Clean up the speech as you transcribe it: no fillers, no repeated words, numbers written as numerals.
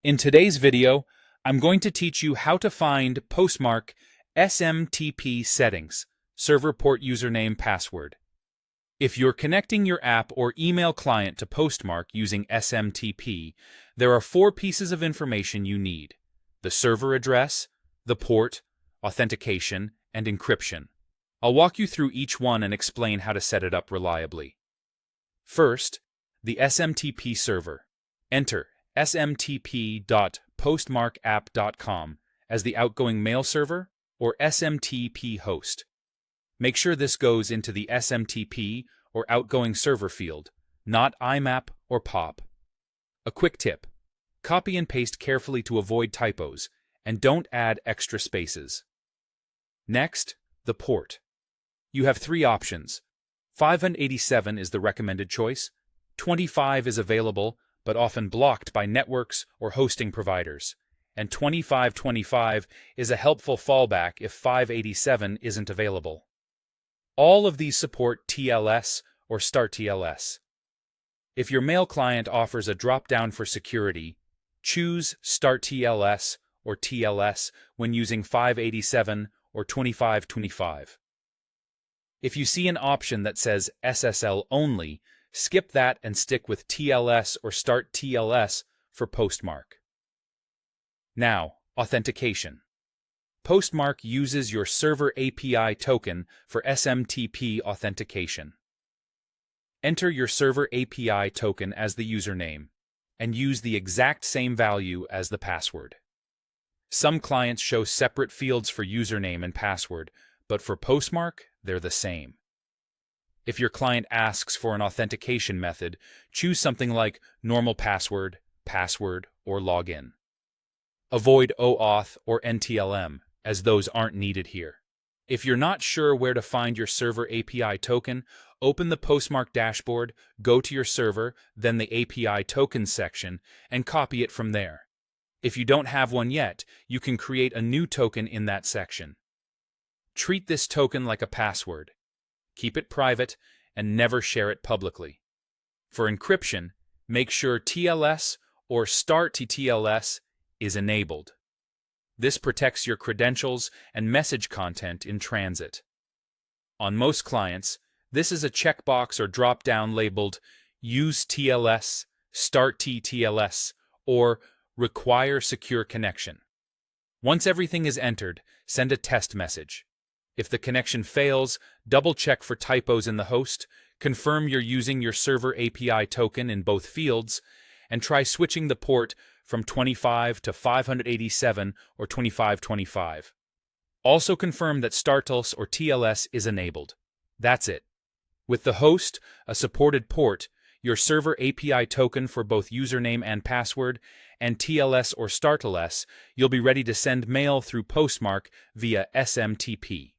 In today's video, I'm going to teach you how to find Postmark SMTP Settings, Server Port Username Password. If you're connecting your app or email client to Postmark using SMTP, there are 4 pieces of information you need: the server address, the port, authentication, and encryption. I'll walk you through each one and explain how to set it up reliably. First, the SMTP server. Enter smtp.postmarkapp.com as the outgoing mail server or SMTP host. Make sure this goes into the SMTP or outgoing server field, not IMAP or POP. A quick tip: copy and paste carefully to avoid typos, and don't add extra spaces. Next, the port. You have 3 options. 587 is the recommended choice. 25 is available, but often blocked by networks or hosting providers, and 2525 is a helpful fallback if 587 isn't available. All of these support TLS or Start TLS. If your mail client offers a drop-down for security, choose Start TLS or TLS when using 587 or 2525. If you see an option that says SSL only, skip that and stick with TLS or Start TLS for Postmark. Now, authentication. Postmark uses your server API token for SMTP authentication. Enter your server API token as the username, and use the exact same value as the password. Some clients show separate fields for username and password, but for Postmark, they're the same. If your client asks for an authentication method, choose something like normal password, password, or login. Avoid OAuth or NTLM, as those aren't needed here. If you're not sure where to find your server API token, open the Postmark dashboard, go to your server, then the API tokens section, and copy it from there. If you don't have one yet, you can create a new token in that section. Treat this token like a password. Keep it private and never share it publicly. For encryption, make sure TLS or Start TLS is enabled. This protects your credentials and message content in transit. On most clients, this is a checkbox or drop-down labeled Use TLS, Start TLS, or Require Secure Connection. Once everything is entered, send a test message. If the connection fails, double-check for typos in the host, confirm you're using your server API token in both fields, and try switching the port from 25 to 587 or 2525. Also confirm that StartTLS or TLS is enabled. That's it. With the host, a supported port, your server API token for both username and password, and TLS or StartTLS, you'll be ready to send mail through Postmark via SMTP.